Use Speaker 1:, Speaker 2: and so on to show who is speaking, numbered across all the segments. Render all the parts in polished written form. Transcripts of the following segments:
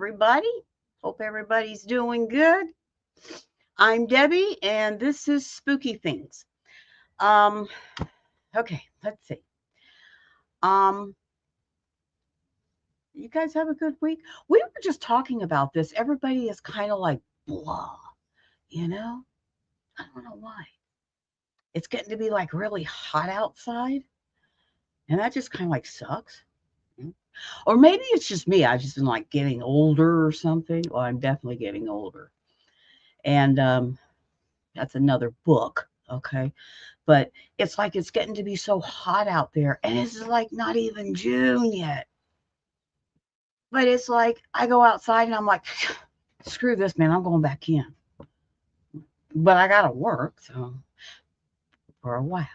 Speaker 1: everybody. Hope everybody's doing good. I'm Debbie, and this is Spooky Things. Um, okay, let's see. Um, you guys have a good week? We were just talking about this. Everybody is kind of like blah, you know? I don't know why. It's getting to be like really hot outside, and that just kind of like sucks. Mm. Or maybe it's just me. I've just been like getting older or something. Well, I'm definitely getting older. And that's another book. Okay. But it's like it's getting to be so hot out there. And it's like not even June yet. But it's like I go outside and I'm like, screw this, man. I'm going back in. But I got to work. So for a while,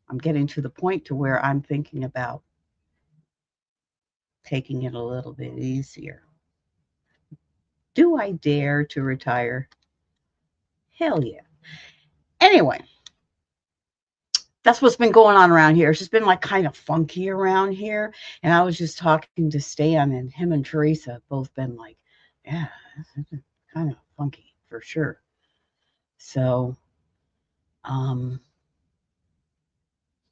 Speaker 1: I'm getting to the point to where I'm thinking about taking it a little bit easier. Do I dare to retire? Hell yeah. Anyway, that's what's been going on around here. It's just been like kind of funky around here. And I was just talking to Stan, and him and Teresa have both been like, yeah, it's kind of funky for sure. So, um,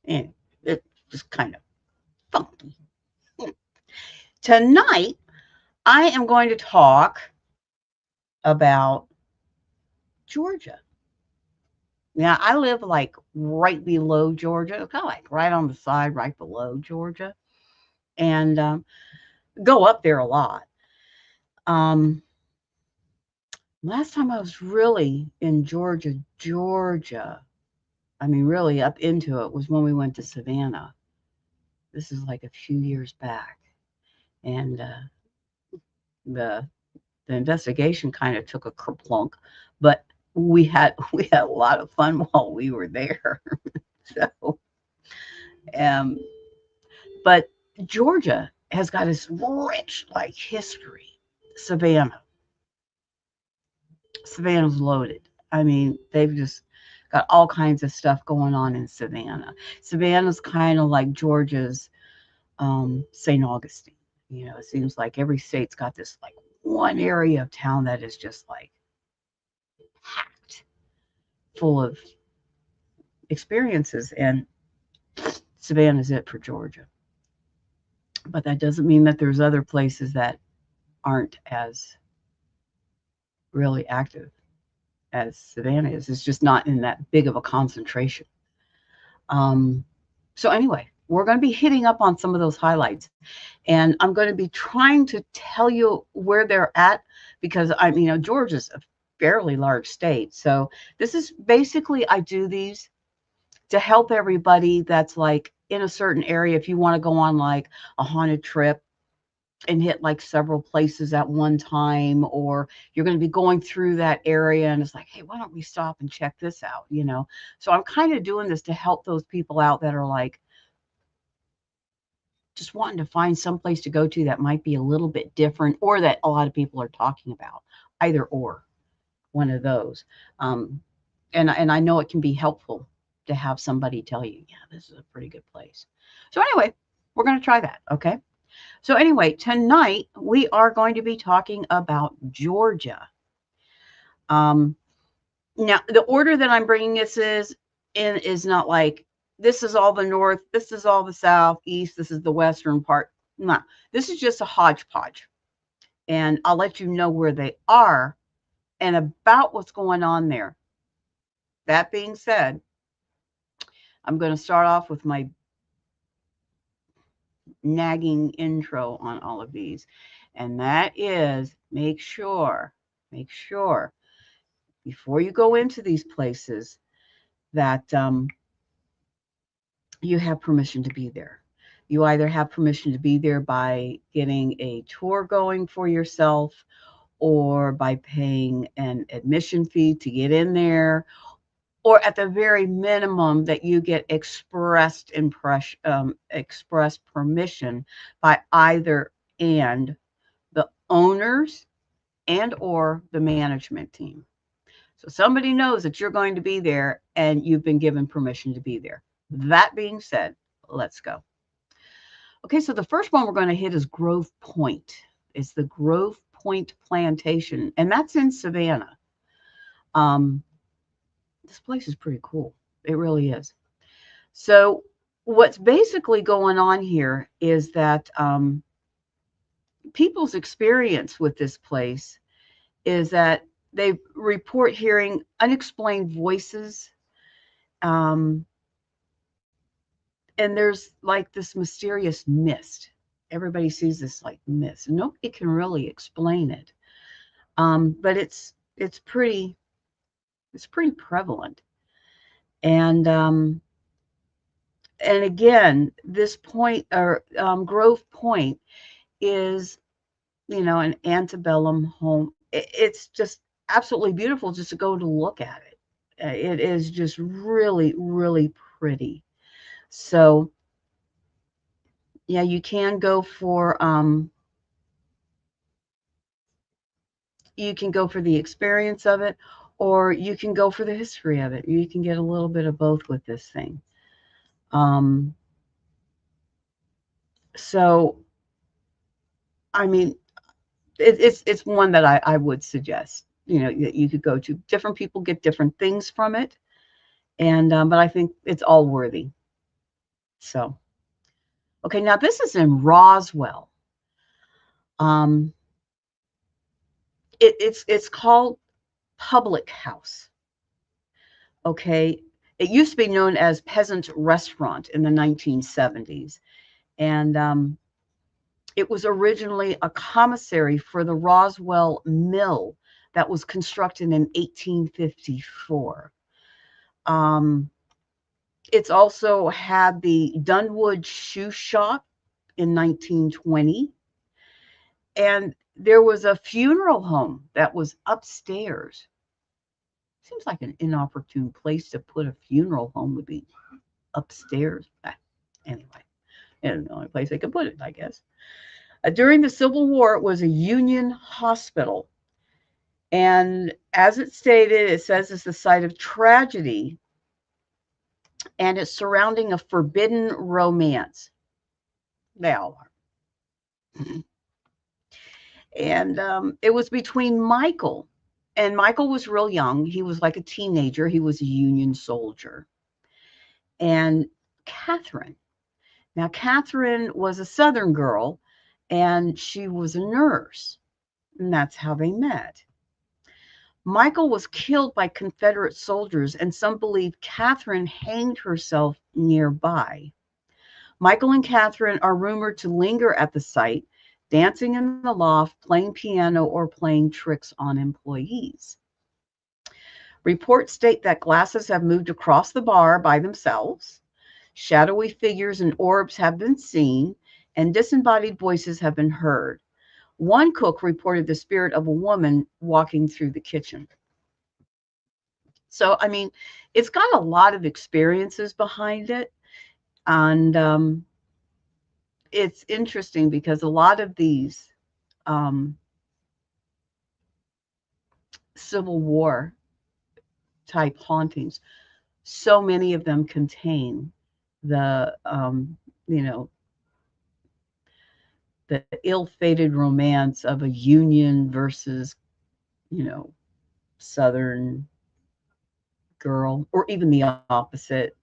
Speaker 1: and it's just kind of funky. Tonight, I am going to talk about Georgia. Now, I live like right below Georgia, kind of like right on the side, right below Georgia, and go up there a lot. Um, Last time I was really in Georgia, I mean, really up into it was when we went to Savannah. This is like a few years back. And the the investigation kind of took a kerplunk, but we had a lot of fun while we were there. So, um, but Georgia has got this rich like history. Savannah, Savannah's loaded. I mean, they've just got all kinds of stuff going on in Savannah. Savannah's kind of like Georgia's St. Augustine. You know, it seems like every state's got this like one area of town that is just like packed full of experiences, and Savannah's it for Georgia. But that doesn't mean that there's other places that aren't as really active as Savannah is. It's just not in that big of a concentration. Um, so anyway, we're going to be hitting up on some of those highlights, and I'm going to be trying to tell you where they're at because Georgia's a fairly large state. So this is basically I do these to help everybody that's like in a certain area. If you want to go on like a haunted trip and hit like several places at one time, or you're going to be going through that area and it's like, hey, why don't we stop and check this out, so I'm kind of doing this to help those people out that are like just wanting to find some place to go to that might be a little bit different or that a lot of people are talking about, either or one of those. Um, and I know it can be helpful to have somebody tell you, yeah, this is a pretty good place. So anyway, we're going to try that. Okay. So anyway, tonight we are going to be talking about Georgia. Um, Now the order that I'm bringing this in is not like this is all the north, this is all the south, east, this is the western part. No, this is just a hodgepodge, and I'll let you know where they are and about what's going on there. That being said, I'm going to start off with my nagging intro on all of these, and that is make sure before you go into these places that you have permission to be there. You either have permission to be there by getting a tour going for yourself or by paying an admission fee to get in there, or at the very minimum that you get express permission by either and the owners and or the management team. So somebody knows that you're going to be there and you've been given permission to be there. That being said, let's go. Okay, so the first one we're going to hit is Grove Point. It's the Grove Point Plantation, and that's in Savannah. Um, this place is pretty cool. It really is. So, what's basically going on here is that people's experience with this place is that they report hearing unexplained voices. Um, and there's like this mysterious mist. Everybody sees this like mist. Nobody can really explain it. But it's pretty prevalent. And and again, this point or Grove Point is, an antebellum home. It's just absolutely beautiful just to go to look at it. It is just really, really pretty. So yeah, you can go for the experience of it, or you can go for the history of it. You can get a little bit of both with this thing. Um, so I mean, it's one that I would suggest. That you could go to. Different people get different things from it, and but I think it's all worthy. So okay, now this is in Roswell. Um, it's called Public House. Okay, it used to be known as Peasant Restaurant in the 1970s, and it was originally a commissary for the Roswell Mill that was constructed in 1854. Um, it's also had the Dunwood Shoe Shop in 1920. And there was a funeral home that was upstairs. Seems like an inopportune place to put a funeral home would be upstairs. Anyway, and the only place they could put it, I guess. During the Civil War, it was a Union hospital. And as it stated, it says it's the site of tragedy and it's surrounding a forbidden romance. They all are. And it was between Michael, and Michael was real young. He was like a teenager. He was a Union soldier. And Catherine. Now, Catherine was a Southern girl, and she was a nurse. And that's how they met. Michael was killed by Confederate soldiers, and some believe Catherine hanged herself nearby. Michael and Catherine are rumored to linger at the site, dancing in the loft, playing piano, or playing tricks on employees. Reports state that glasses have moved across the bar by themselves, shadowy figures and orbs have been seen, and disembodied voices have been heard. One cook reported the spirit of a woman walking through the kitchen. So, I mean, it's got a lot of experiences behind it. And it's interesting because a lot of these um, Civil War type hauntings, so many of them contain the, you know, the ill-fated romance of a Union versus, you know, Southern girl, or even the opposite,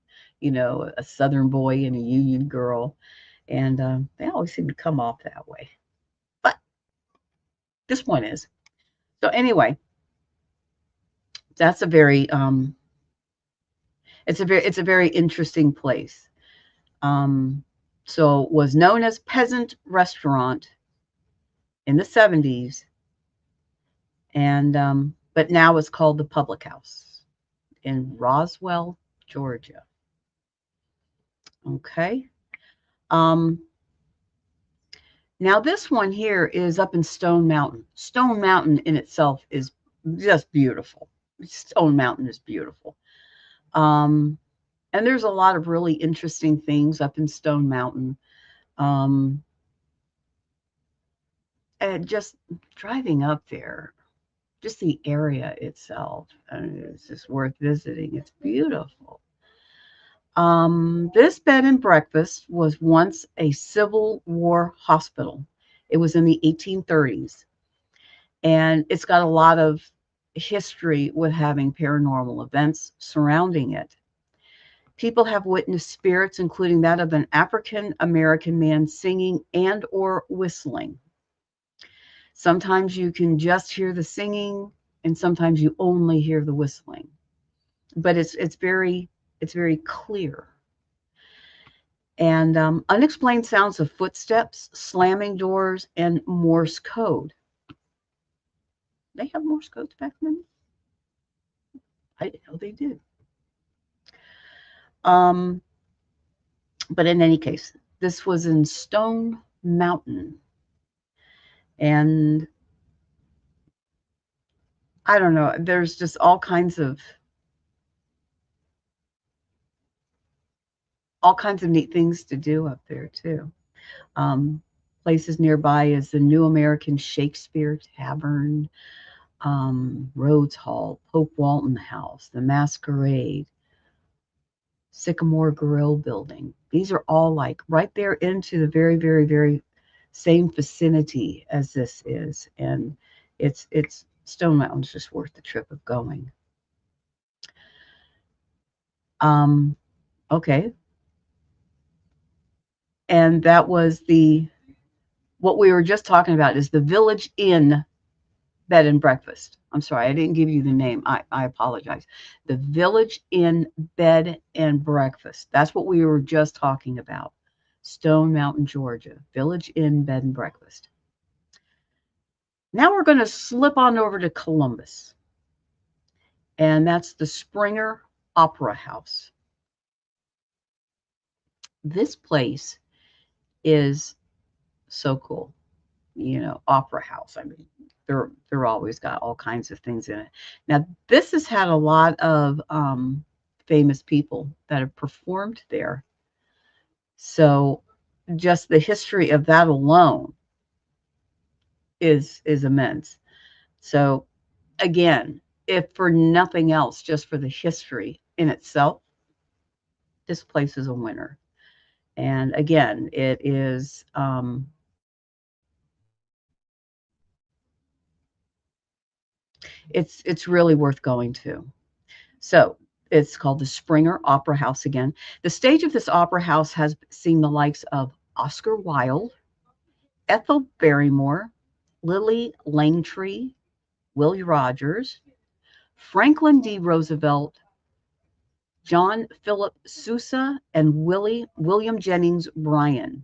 Speaker 1: a Southern boy and a Union girl. And they always seem to come off that way. But this one is. So anyway, that's a very it's a very interesting place. Um, so was known as Peasant Restaurant in the 70s, and but now it's called the Public House in Roswell, Georgia. Okay. Um, Now this one here is up in Stone Mountain. Stone Mountain in itself is just beautiful. Stone Mountain is beautiful. Um, and there's a lot of really interesting things up in Stone Mountain. Um, and just driving up there, just the area itself, I mean, it's just worth visiting. It's beautiful. This bed and breakfast was once a Civil War hospital. It was in the 1830s. And it's got a lot of history with having paranormal events surrounding it. People have witnessed spirits, including that of an African American man singing and or whistling. Sometimes you can just hear the singing, and sometimes you only hear the whistling. But it's very clear. And unexplained sounds of footsteps, slamming doors, and Morse code. They have Morse codes back then. I didn't know they did. Um, but in any case, this was in Stone Mountain, and I don't know. There's just all kinds of neat things to do up there too. Um, Places nearby is the New American Shakespeare Tavern, Rhodes Hall, Pope Walton House, the Masquerade, Sycamore Grill Building. These are all like right there into the very, very, very same vicinity as this is, and it's Stone Mountain's just worth the trip of going. Um, okay, and that was the what we were just talking about is the Village Inn Bed and Breakfast. I'm sorry, I didn't give you the name. I apologize. The Village Inn Bed and Breakfast. That's what we were just talking about. Stone Mountain, Georgia. Village Inn Bed and Breakfast. Now we're going to slip on over to Columbus, and that's the Springer Opera House. This place is so cool. Opera house. I mean, they're always got all kinds of things in it. Now, this has had a lot of famous people that have performed there. So, just the history of that alone is immense. So, again, if for nothing else, just for the history in itself, this place is a winner. And again, it's really worth going to. So it's called the Springer Opera House again. The stage of this opera house has seen the likes of Oscar Wilde, Ethel Barrymore, Lily Langtry, Willie Rogers, Franklin D. Roosevelt, John Philip Sousa, and William Jennings Bryan.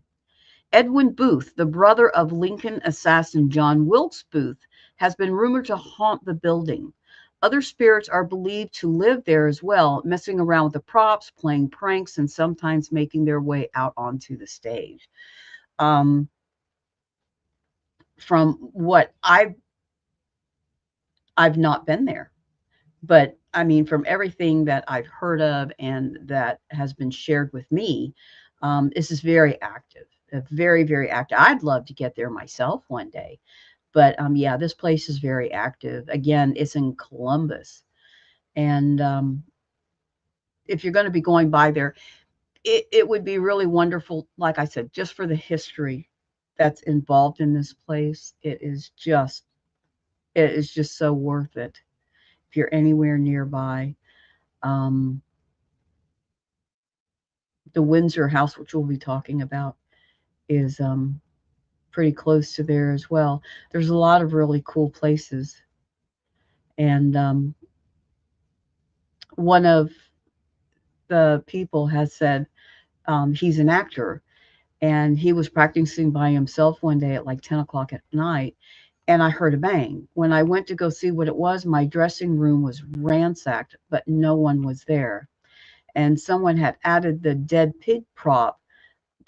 Speaker 1: Edwin Booth, the brother of Lincoln assassin John Wilkes Booth, has been rumored to haunt the building. Other spirits are believed to live there as well, messing around with the props, playing pranks, and sometimes making their way out onto the stage. Um, from what I've not been there, but I mean, from everything that I've heard of and that has been shared with me, this is very active, very, very active. I'd love to get there myself one day. But yeah, this place is very active. Again, it's in Columbus. And if you're going to be going by there, it would be really wonderful, like I said, just for the history that's involved in this place. It is just so worth it if you're anywhere nearby. Um, the Windsor House, which we'll be talking about, is pretty close to there as well. There's a lot of really cool places. And one of the people has said he's an actor, and he was practicing by himself one day at like 10 o'clock at night, and I heard a bang. When I went to go see what it was, my dressing room was ransacked, but no one was there. And someone had added the dead pig prop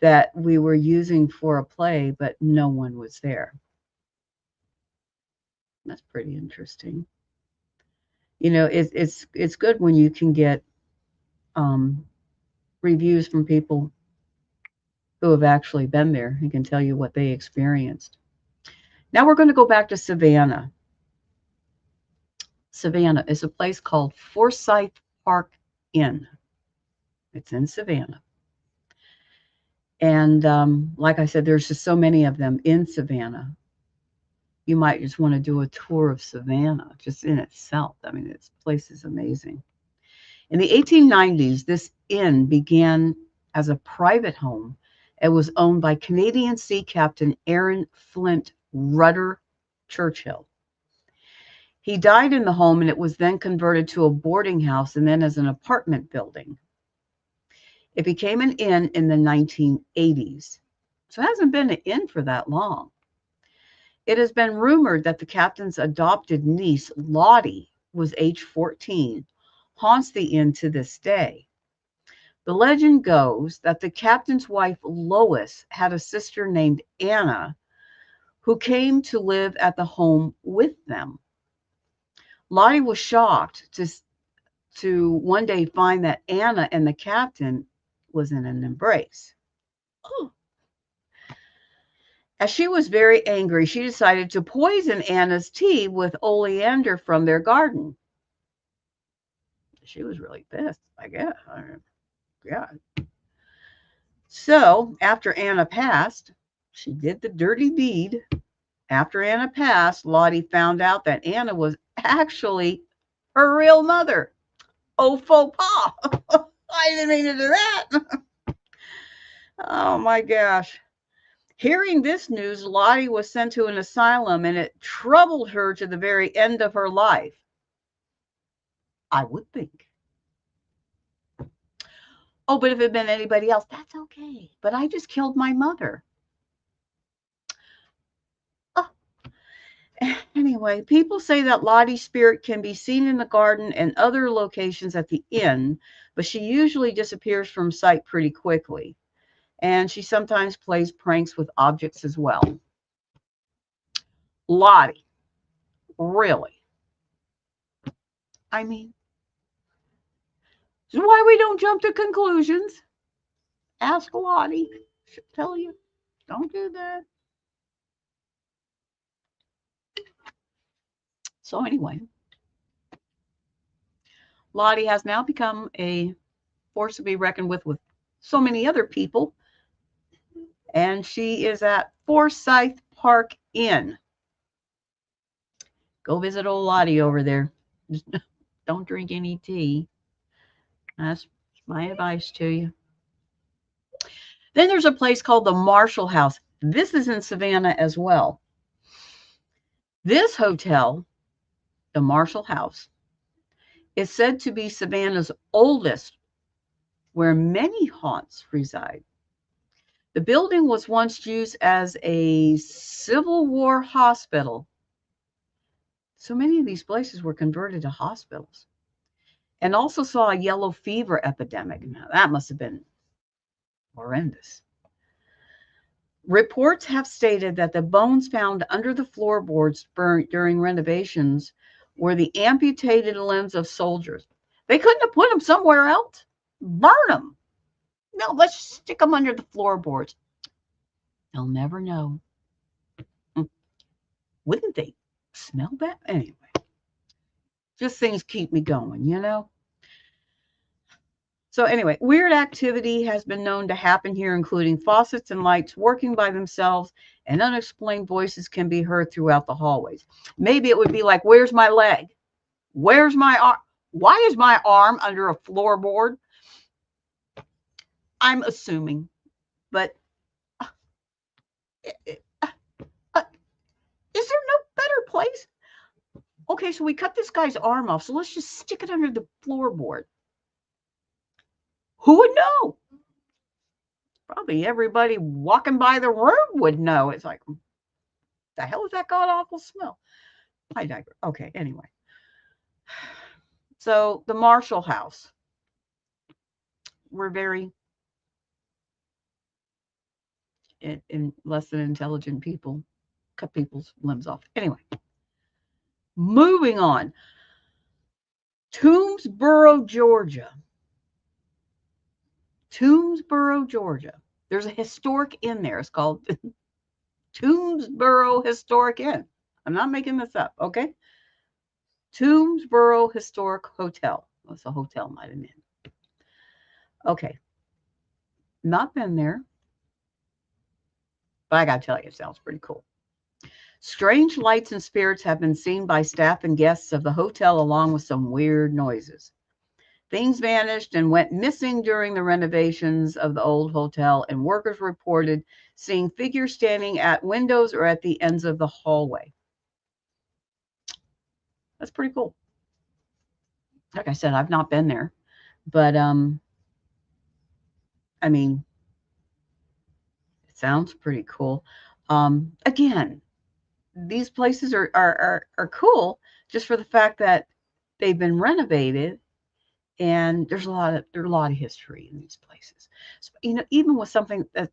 Speaker 1: that we were using for a play, but no one was there. That's pretty interesting. It's good when you can get um, reviews from people who have actually been there and can tell you what they experienced. Now we're going to go back to Savannah. Savannah is a place called Forsyth Park Inn. It's in Savannah. And like I said, there's just so many of them in Savannah. you might just want to do a tour of Savannah just in itself. I mean, this place is amazing. In the 1890s, this inn began as a private home. It was owned by Canadian Sea Captain Aaron Flint Rudder Churchill. He died in the home, and it was then converted to a boarding house and then as an apartment building. It became an inn in the 1980s. So it hasn't been an inn for that long. It has been rumored that the captain's adopted niece, Lottie, was age 14, haunts the inn to this day. The legend goes that the captain's wife, Lois, had a sister named Anna who came to live at the home with them. Lottie was shocked to one day find that Anna and the captain was in an embrace. Oh. As she was very angry, she decided to poison Anna's tea with oleander from their garden. She was really pissed, I guess. Yeah. So after Anna passed, she did the dirty deed. After Anna passed, Lottie found out that Anna was actually her real mother. Oh, faux pas. I didn't mean to do that. Oh my gosh. Hearing this news, Lottie was sent to an asylum, and it troubled her to the very end of her life. I would think. Oh, but if it had been anybody else, that's okay. But I just killed my mother. Oh. Anyway, people say that Lottie's spirit can be seen in the garden and other locations at the inn, but she usually disappears from sight pretty quickly. And she sometimes plays pranks with objects as well. Lottie, really? I mean, this is why we don't jump to conclusions. Ask Lottie. She'll tell you. Don't do that. So anyway, Lottie has now become a force to be reckoned with so many other people. And she is at Forsyth Park Inn. Go visit old Lottie over there. Just don't drink any tea. That's my advice to you. Then there's a place called the Marshall House. This is in Savannah as well. This hotel, the Marshall House, is said to be Savannah's oldest, where many haunts reside. The building was once used as a Civil War hospital. So many of these places were converted to hospitals. And also saw a yellow fever epidemic. Now, that must have been horrendous. Reports have stated that the bones found under the floorboards during renovations were the amputated limbs of soldiers. They couldn't have put them somewhere else. Burn them. No, let's stick them under the floorboards. They'll never know. Wouldn't they smell bad? Anyway, just things keep me going, you know? So anyway, weird activity has been known to happen here, including faucets and lights working by themselves, and unexplained voices can be heard throughout the hallways. Maybe it would be like, where's my leg? Where's my arm? Why is my arm under a floorboard? I'm assuming, but is there no better place? Okay, so we cut this guy's arm off, so let's just stick it under the floorboard. Who would know? Probably everybody walking by the room would know. It's like, the hell is that god awful smell? I digress. Okay, anyway. So the Marshall House. We're very in less than intelligent people cut people's limbs off. Anyway, moving on. Toomsboro, Georgia. Toomsboro, Georgia. There's a historic inn there. It's called Toomsboro Historic Inn. I'm not making this up, okay? Toomsboro Historic Hotel. Well, it's a hotel, not an inn. Okay. Not been there. But I got to tell you, it sounds pretty cool. Strange lights and spirits have been seen by staff and guests of the hotel, along with some weird noises. Things vanished and went missing during the renovations of the old hotel, and workers reported seeing figures standing at windows or at the ends of the hallway. That's pretty cool. Like I said, I've not been there, but I mean, it sounds pretty cool. Again, these places are cool just for the fact that they've been renovated, and there's a lot of history in these places. So, even with something that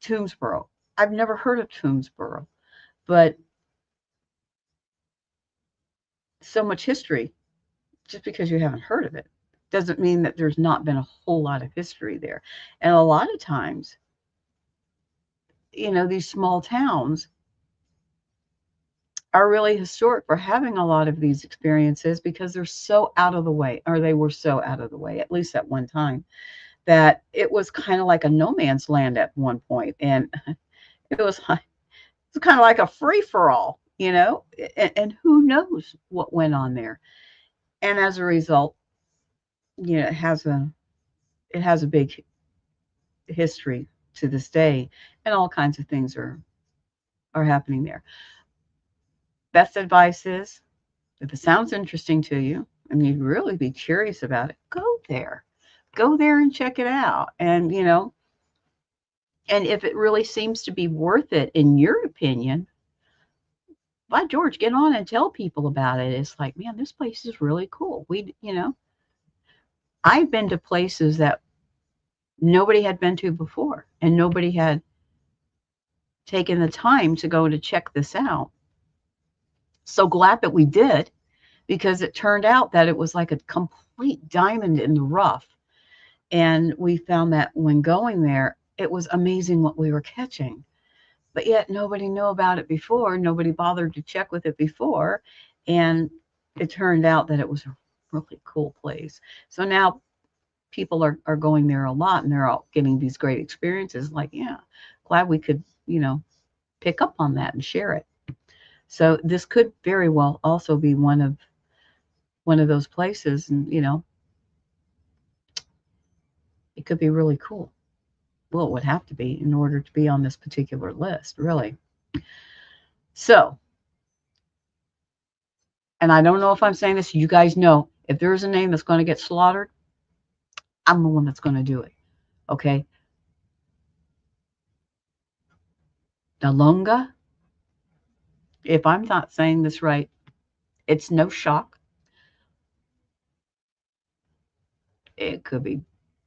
Speaker 1: Toomsboro, I've never heard of Toomsboro, but so much history. Just because you haven't heard of it doesn't mean that there's not been a whole lot of history there. And a lot of times, these small towns are really historic for having a lot of these experiences because they're so out of the way, or they were so out of the way, at least at one time, that it was kind of like a no man's land at one point. And it's kind of like a free for all, and who knows what went on there. And as a result, it has a big history to this day, and all kinds of things are happening there. Best advice is, if it sounds interesting to you and you'd really be curious about it, go there and check it out. And and if it really seems to be worth it in your opinion, by George, get on and tell people about it. It's like, man, this place is really cool. I've been to places that nobody had been to before, and nobody had taken the time to go to check this out. So glad that we did, because it turned out that it was like a complete diamond in the rough. And we found that when going there, it was amazing what we were catching. But yet nobody knew about it before. Nobody bothered to check with it before. And it turned out that it was a really cool place. So now people are going there a lot, and they're all getting these great experiences. Like, yeah, glad we could, pick up on that and share it. So this could very well also be one of those places, and it could be really cool. Well, it would have to be in order to be on this particular list, really. So, and I don't know if I'm saying this, you guys know, if there's a name that's going to get slaughtered, I'm the one that's going to do it. Okay. Dalunga, if I'm not saying this right, it's no shock. It could be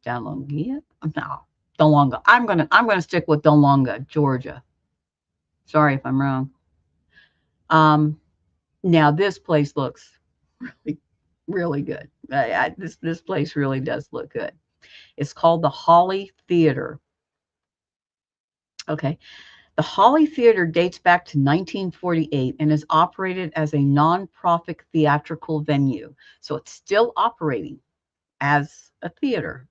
Speaker 1: Dalungia. No, Dalunga. I'm gonna stick with Dalunga, Georgia. Sorry if I'm wrong. Um, Now this place looks really, really good. This place really does look good. It's called the Holly Theater. Okay. The Holly Theater dates back to 1948 and is operated as a nonprofit theatrical venue. So it's still operating as a theater.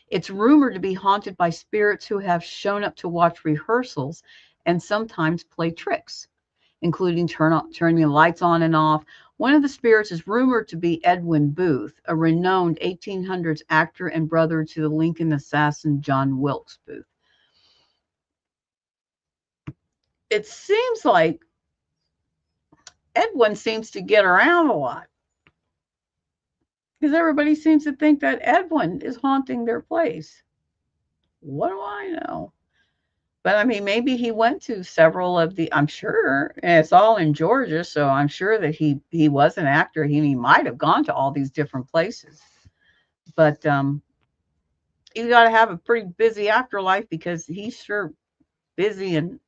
Speaker 1: It's rumored to be haunted by spirits who have shown up to watch rehearsals and sometimes play tricks, including turning the lights on and off. One of the spirits is rumored to be Edwin Booth, a renowned 1800s actor and brother to the Lincoln assassin John Wilkes Booth. It seems like Edwin seems to get around a lot, because everybody seems to think that Edwin is haunting their place. What do I know? But I mean, maybe he went to several of the. I'm sure, and it's all in Georgia, so I'm sure that he was an actor. He might have gone to all these different places, but you got to have a pretty busy afterlife, because he's sure busy in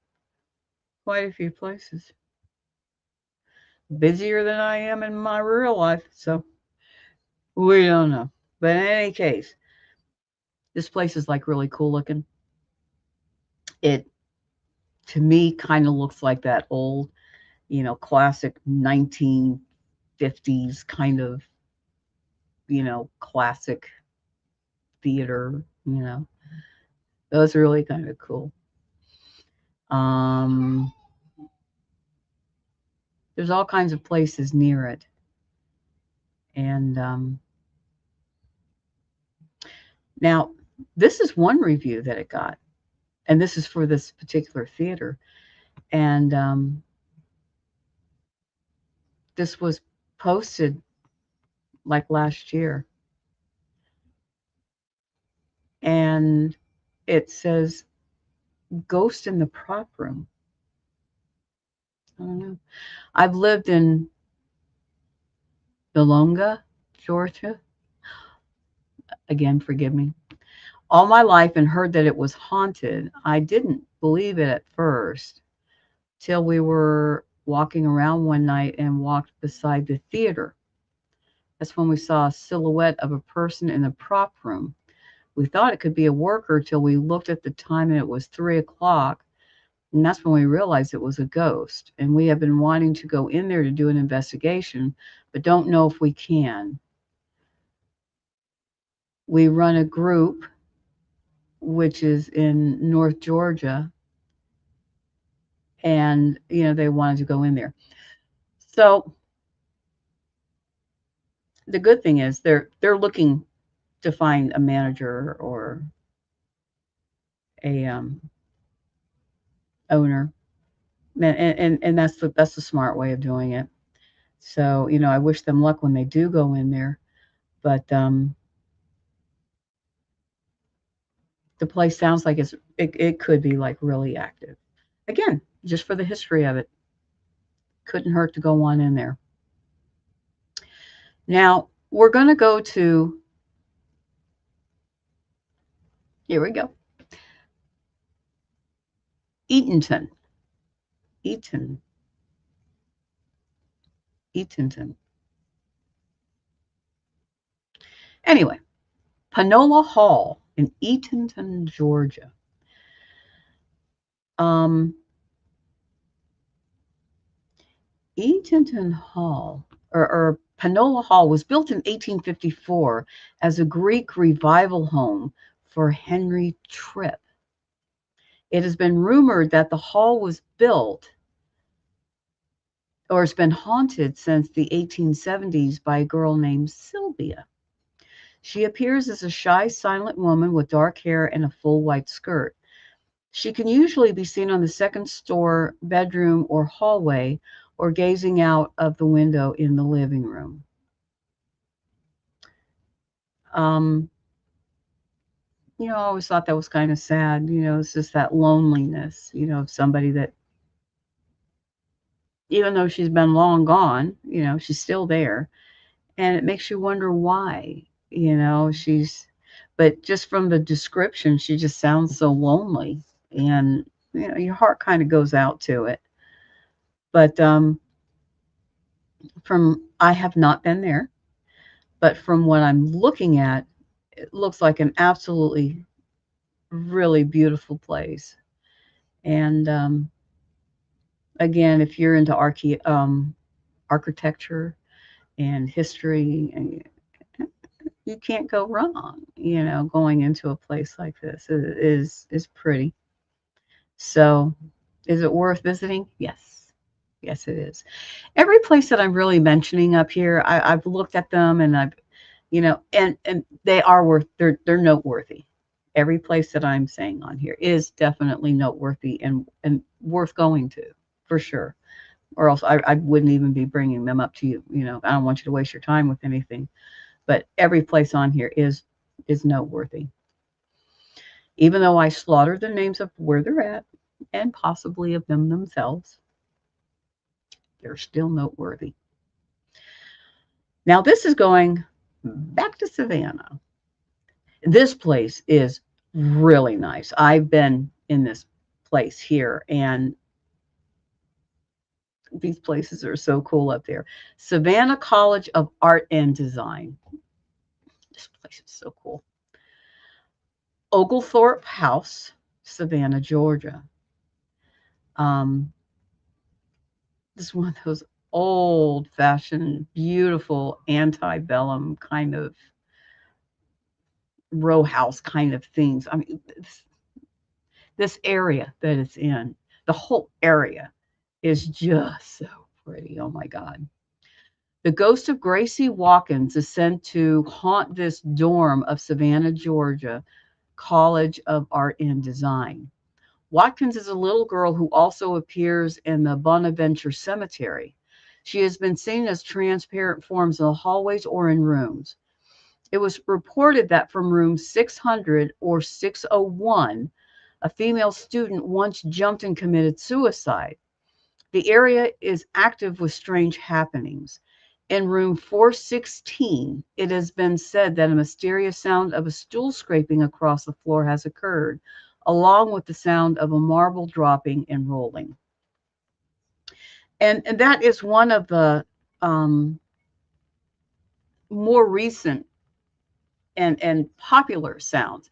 Speaker 1: quite a few places, busier than I am in my real life. So we don't know. But in any case, this place is like really cool looking. It, to me, kind of looks like that old, classic 1950s kind of, classic theater. Those are really kind of cool. Um, There's all kinds of places near it. And now, this is one review that it got, and this is for this particular theater. And this was posted like last year. And it says, Ghost in the Prop Room. I don't know. I've lived in Belonga, Georgia. Again, forgive me. All my life and heard that it was haunted. I didn't believe it at first till we were walking around one night and walked beside the theater. That's when we saw a silhouette of a person in the prop room. We thought it could be a worker till we looked at the time and it was 3 o'clock. And that's when we realized it was a ghost. And we have been wanting to go in there to do an investigation, but don't know if we can. We run a group, which is in North Georgia, and they wanted to go in there. So the good thing is they're looking to find a manager or a owner, and that's the smart way of doing it. So I wish them luck when they do go in there, but the place sounds like it could be like really active. Again, just for the history of it, couldn't hurt to go on in there. Now we're going to go to, here we go, Eatonton. Eaton. Eatonton. Anyway, Panola Hall in Eatonton, Georgia. Eatonton Hall, or Panola Hall, was built in 1854 as a Greek revival home for Henry Tripp. It has been rumored that the hall was built or has been haunted since the 1870s by a girl named Sylvia. She appears as a shy, silent woman with dark hair and a full white skirt. She can usually be seen on the second store bedroom or hallway or gazing out of the window in the living room. Um, I always thought that was kind of sad. It's just that loneliness, of somebody that, even though she's been long gone, she's still there. And it makes you wonder why, but just from the description, she just sounds so lonely. And, your heart kind of goes out to it. But I have not been there, but from what I'm looking at, it looks like an absolutely really beautiful place. And again, if you're into architecture and history, and you can't go wrong, going into a place like this. It is pretty. So, is it worth visiting? Yes. Yes, it is. Every place that I'm really mentioning up here, I've looked at them, and I've, and they are they're noteworthy. Every place that I'm saying on here is definitely noteworthy and worth going to, for sure. Or else I wouldn't even be bringing them up to you. I don't want you to waste your time with anything. But every place on here is noteworthy. Even though I slaughtered the names of where they're at and possibly of them themselves, they're still noteworthy. Now this is going back to Savannah. This place is really nice. I've been in this place here, and these places are so cool up there. Savannah College of Art and Design. This place is so cool. Oglethorpe House, Savannah, Georgia. This is one of those old-fashioned, beautiful antebellum kind of row house kind of things. I mean, this area that it's in, the whole area is just so pretty. Oh my God. The ghost of Gracie Watkins is sent to haunt this dorm of Savannah, Georgia, College of Art and Design. Watkins is a little girl who also appears in the Bonaventure Cemetery. She has been seen as transparent forms in the hallways or in rooms. It was reported that from room 600 or 601, a female student once jumped and committed suicide. The area is active with strange happenings. In room 416, it has been said that a mysterious sound of a stool scraping across the floor has occurred, along with the sound of a marble dropping and rolling. And that is one of the um, more recent and popular sounds.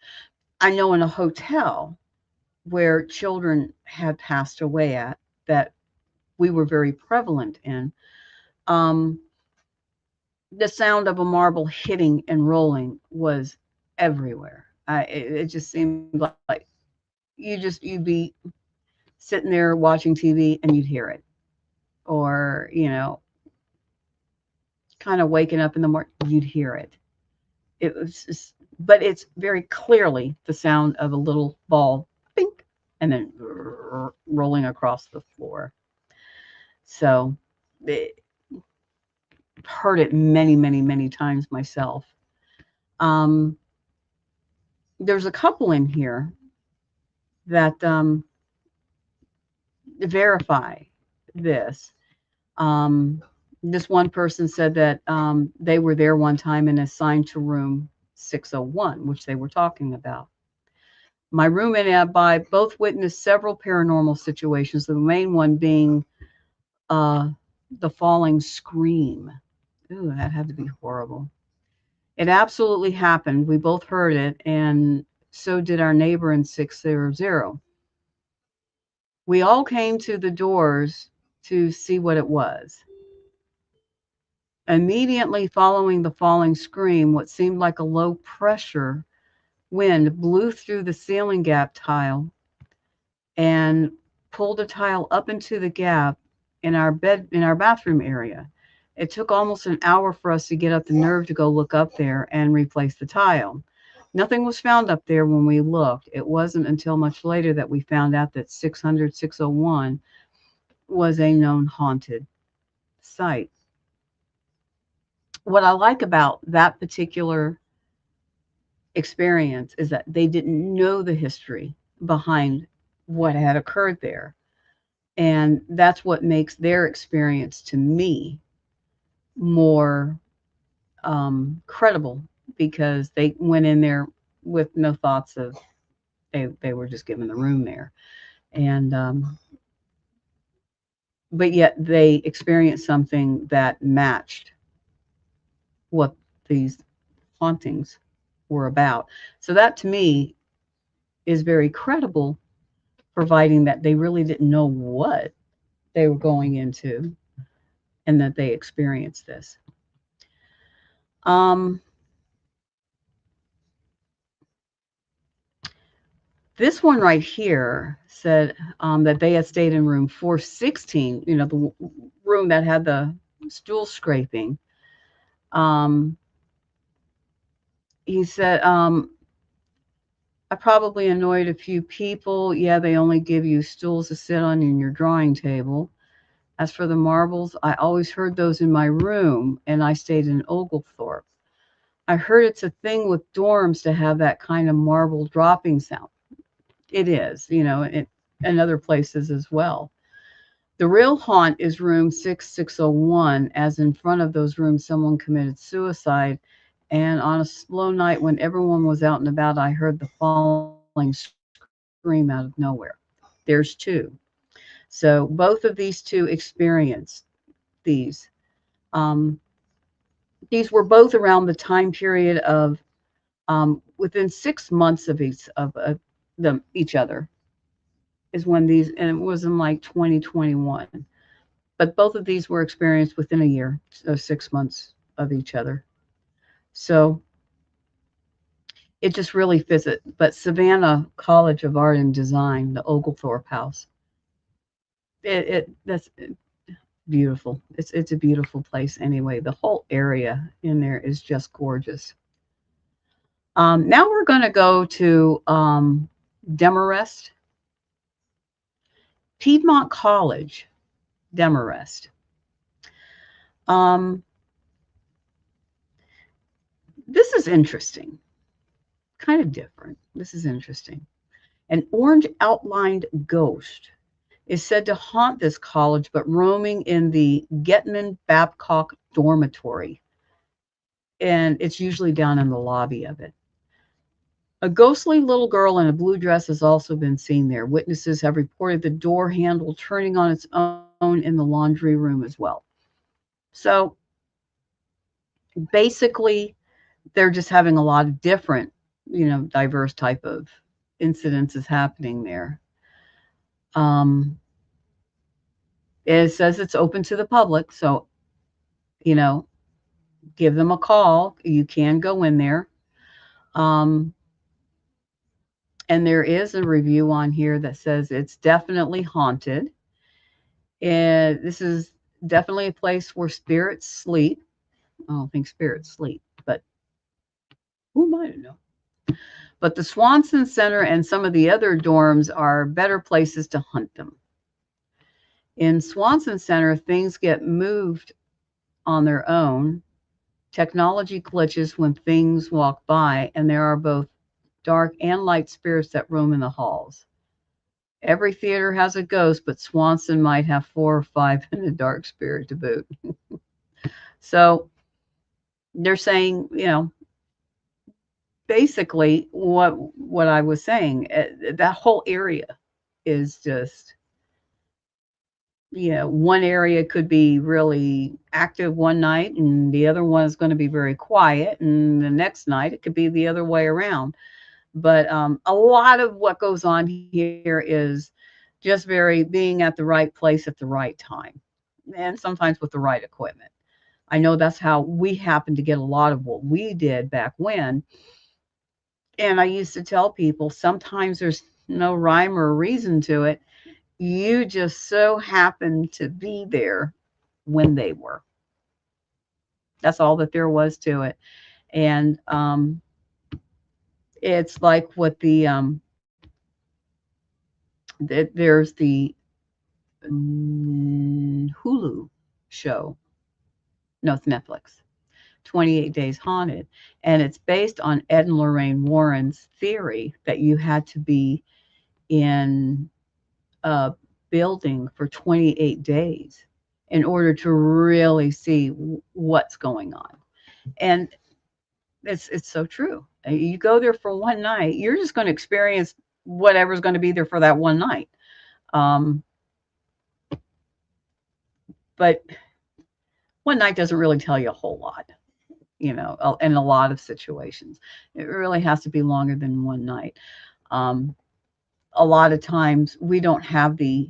Speaker 1: I know in a hotel where children had passed away at that we were very prevalent in, um, the sound of a marble hitting and rolling was everywhere. It just seemed like you'd be sitting there watching TV and you'd hear it, or kind of waking up in the morning, you'd hear it. It was just, but it's very clearly the sound of a little ball, bink, and then rolling across the floor. So, it, heard it many, many, many times myself. Um, there's a couple in here that verify this. Um, this one person said that they were there one time and assigned to room 601, which they were talking about. My roommate and I both witnessed several paranormal situations, the main one being uh, the falling scream. Ooh, that had to be horrible. It absolutely happened. We both heard it, and so did our neighbor in 600. We all came to the doors to see what it was. Immediately following the falling scream, what seemed like a low pressure wind blew through the ceiling gap tile and pulled a tile up into the gap in our bathroom area. It took almost an hour for us to get up the nerve to go look up there and replace the tile. Nothing was found up there when we looked. It wasn't until much later that we found out that 601 was a known haunted site. What I like about that particular experience is that they didn't know the history behind what had occurred there. And that's what makes their experience to me more credible, because they went in there with no thoughts of they were just given the room there. And but yet they experienced something that matched what these hauntings were about. So that to me is very credible, providing that they really didn't know what they were going into and that they experienced this. Um, this one right here said that they had stayed in room 416, the room that had the stool scraping. Um, he said, I probably annoyed a few people. Yeah, they only give you stools to sit on in your drawing table. As for the marbles, I always heard those in my room, and I stayed in Oglethorpe. I heard it's a thing with dorms to have that kind of marble dropping sound. It is, and other places as well. The real haunt is room 6601, as in front of those rooms, someone committed suicide. And on a slow night when everyone was out and about, I heard the falling scream out of nowhere. There's two. So both of these two experienced these. Um, these were both around the time period of within 6 months of each other is when these, and it was in like 2021. But both of these were experienced within a year, so 6 months of each other. So it just really fits it. But Savannah College of Art and Design, the Oglethorpe House, it that's Beautiful. It's a beautiful place anyway. The whole area in there is just gorgeous. Now we're going to go to Demarest, Piedmont College, Demarest. Um, this is interesting, kind of different. This is interesting. An orange outlined ghost is said to haunt this college, but roaming in the Getman Babcock dormitory. And it's usually down in the lobby of it. A ghostly little girl in a blue dress has also been seen there. Witnesses have reported the door handle turning on its own in the laundry room as well. So basically, they're just having a lot of different, diverse type of incidences happening there. Um, it says it's open to the public, so you know, give them a call. You can go in there. Um, and there is a review on here that says it's definitely haunted. And this is definitely a place where spirits sleep. I don't think spirits sleep, but who might know? But the Swanson Center and some of the other dorms are better places to hunt them. In Swanson Center, things get moved on their own. Technology glitches when things walk by, and there are both dark and light spirits that roam in the halls. Every theater has a ghost, but Swanson might have 4 or 5 in a dark spirit to boot. So they're saying, basically what I was saying. That whole area is just, one area could be really active one night, and the other one is going to be very quiet, and the next night it could be the other way around. But a lot of what goes on here is just very being at the right place at the right time, and sometimes with the right equipment. I know that's how we happened to get a lot of what we did back when. And I used to tell people sometimes there's no rhyme or reason to it. You just so happen to be there when they were. That's all that there was to it. And it's like what there's the Hulu show. No, it's Netflix. 28 Days Haunted. And it's based on Ed and Lorraine Warren's theory that you had to be in a building for 28 days in order to really see what's going on. And it's so true. You go there for one night, you're just going to experience whatever's going to be there for that one night. Um, but one night doesn't really tell you a whole lot, in a lot of situations. It really has to be longer than one night. Um, a lot of times we don't have the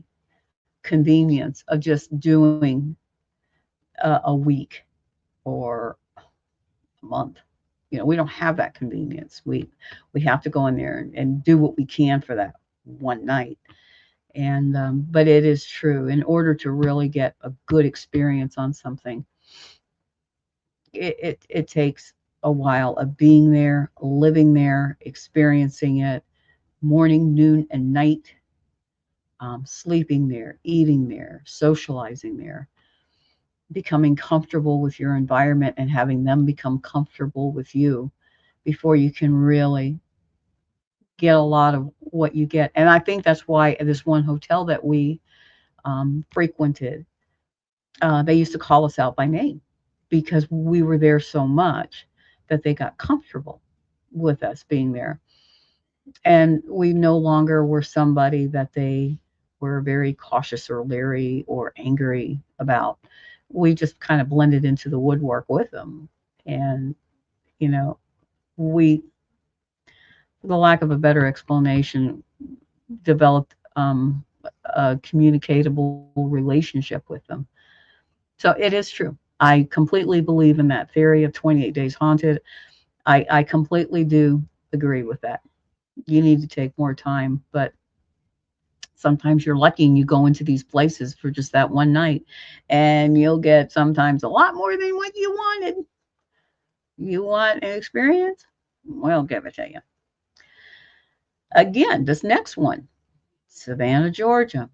Speaker 1: convenience of just doing a week or a month. We don't have that convenience. We have to go in there and do what we can for that one night. And but it is true. In order to really get a good experience on something, it takes a while of being there, living there, experiencing it, morning, noon, and night, sleeping there, eating there, socializing there, becoming comfortable with your environment and having them become comfortable with you before you can really get a lot of what you get. And I think that's why this one hotel that we frequented, they used to call us out by name because we were there so much that they got comfortable with us being there. And we no longer were somebody that they were very cautious or leery or angry about. We just kind of blended into the woodwork with them. And, you know, we, for the lack of a better explanation, developed a communicatable relationship with them. So it is true. I completely believe in that theory of 28 Days Haunted. I completely do agree with that. You need to take more time, but sometimes you're lucky and you go into these places for just that one night, and you'll get sometimes a lot more than what you wanted. You want an experience? We'll give it to you. Again, this next one, Savannah, Georgia.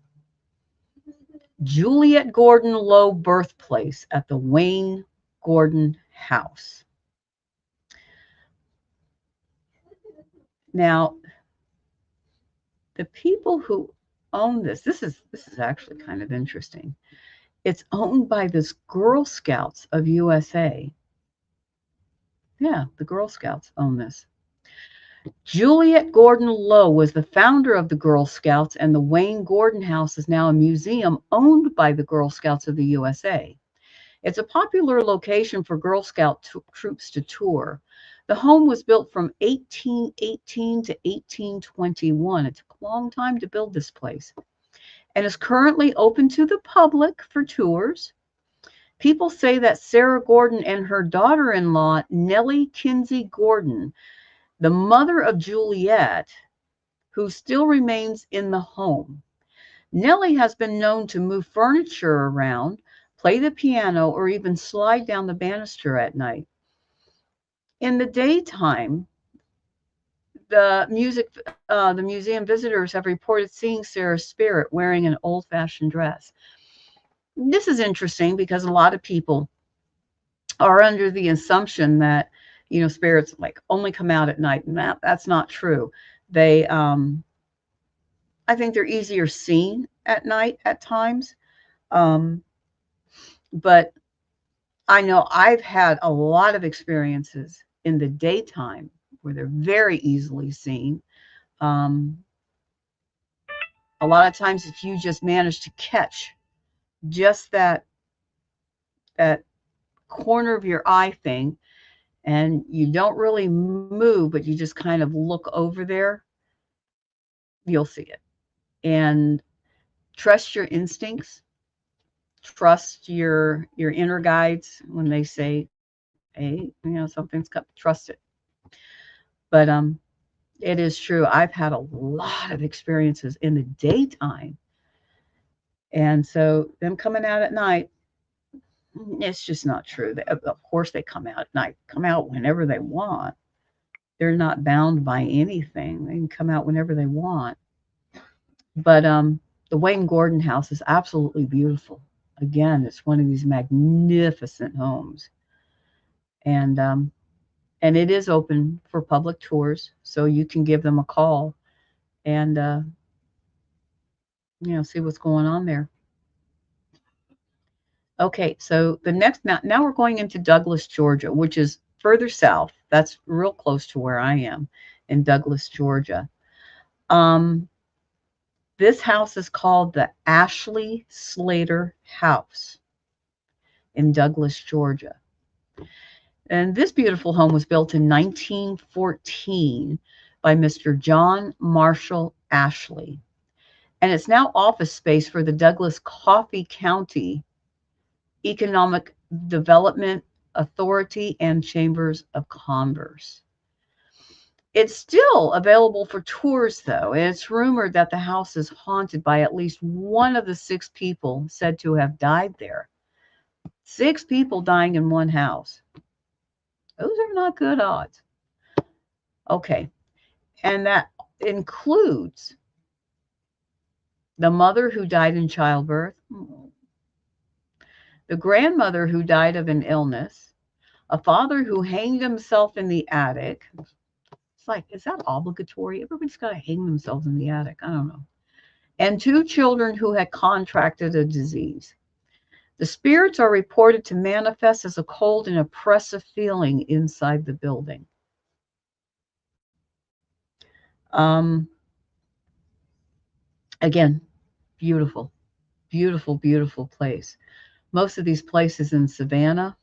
Speaker 1: Juliet Gordon Low birthplace at the Wayne Gordon House. Now, the people who own this is actually kind of interesting. It's owned by this Girl Scouts of USA. Yeah, the Girl Scouts own this. Juliet Gordon Low was the founder of the Girl Scouts, and the Wayne Gordon House is now a museum owned by the Girl Scouts of the USA. It's a popular location for Girl Scout troops to tour. The home was built from 1818 to 1821. It took a long time to build this place, and is currently open to the public for tours. People say that Sarah Gordon and her daughter-in-law, Nellie Kinsey Gordon, the mother of Juliet, who still remains in the home. Nellie has been known to move furniture around, play the piano, or even slide down the banister at night. In the daytime, the museum visitors have reported seeing Sarah's spirit wearing an old-fashioned dress. This is interesting because a lot of people are under the assumption that spirits like only come out at night, and that's not true. They I think they're easier seen at night at times. Um, but I know I've had a lot of experiences in the daytime where they're very easily seen. Um, a lot of times, if you just manage to catch just that corner of your eye thing, and you don't really move, but you just kind of look over there, you'll see it. And trust your instincts. Trust your inner guides when they say, "Hey, something's coming." Trust it. But it is true. I've had a lot of experiences in the daytime, and so them coming out at night, it's just not true. Of course, they come out at night. Come out whenever they want. They're not bound by anything. They can come out whenever they want. But the Wayne Gordon house is absolutely beautiful. Again, it's one of these magnificent homes, and and it is open for public tours, so you can give them a call and see what's going on there. Okay, so the next now we're going into Douglas, Georgia, which is further south. That's real close to where I am in Douglas, Georgia. Um, this house is called the Ashley Slater House in Douglas, Georgia. And this beautiful home was built in 1914 by Mr. John Marshall Ashley. And it's now office space for the Douglas Coffee County Economic Development Authority and Chambers of Commerce. It's still available for tours, though, and it's rumored that the house is haunted by at least one of the 6 people said to have died there. 6 people dying in one house. Those are not good odds. Okay, and that includes the mother who died in childbirth, the grandmother who died of an illness, a father who hanged himself in the attic. It's like, is that obligatory? Everybody's got to hang themselves in the attic. I don't know. And 2 children who had contracted a disease. The spirits are reported to manifest as a cold and oppressive feeling inside the building. Um, Again, beautiful, beautiful, beautiful place. Most of these places in Savannah,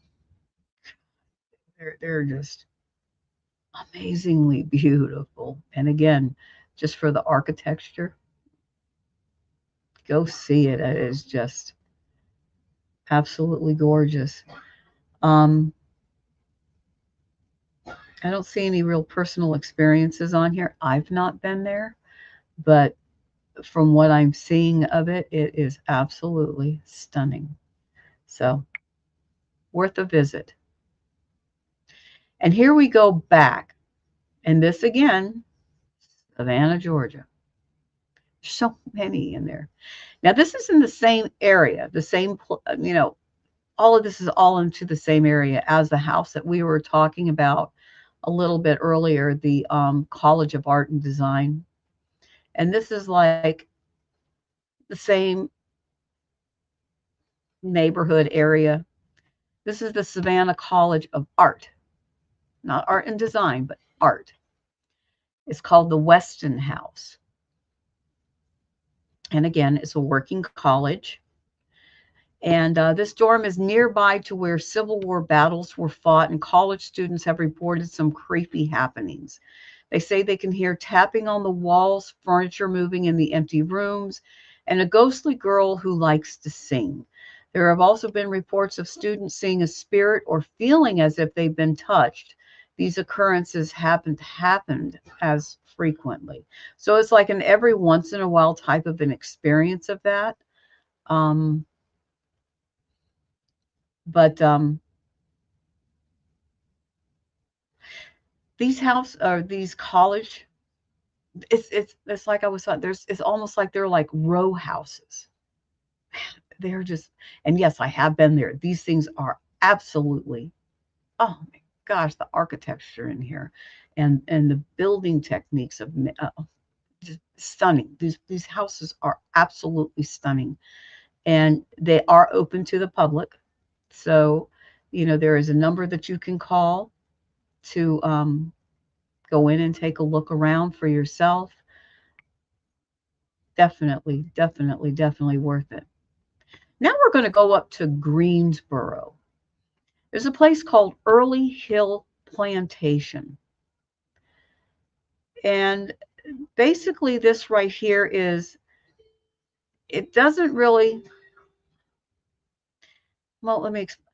Speaker 1: they're just amazingly beautiful. And again, just for the architecture, go see it. It is just absolutely gorgeous. Um, I don't see any real personal experiences on here. I've not been there, but from what I'm seeing of it, it is absolutely stunning. So, worth a visit. And here we go back. And this again, Savannah, Georgia. So many in there. Now, this is in the same area, the same, all of this is all into the same area as the house that we were talking about a little bit earlier, the College of Art and Design. And this is like the same neighborhood area. This is the Savannah College of Art, not art and design, but art. It's called the Weston House. And again, it's a working college. And this dorm is nearby to where Civil War battles were fought, and college students have reported some creepy happenings. They say they can hear tapping on the walls, furniture moving in the empty rooms, and a ghostly girl who likes to sing. There have also been reports of students seeing a spirit or feeling as if they've been touched. These occurrences haven't happened as frequently. So it's like an every once in a while type of an experience of that. Um, but these house or these college, it's like I was thought. There's it's almost like they're like row houses. They're just, and yes, I have been there. These things are absolutely, oh my gosh, the architecture in here, and the building techniques of just stunning. These houses are absolutely stunning, and they are open to the public. So, there is a number that you can call to go in and take a look around for yourself. Definitely, definitely, definitely worth it. Now we're going to go up to Greensboro. There's a place called Early Hill Plantation. And basically, this right here is, it doesn't really, well, let me explain.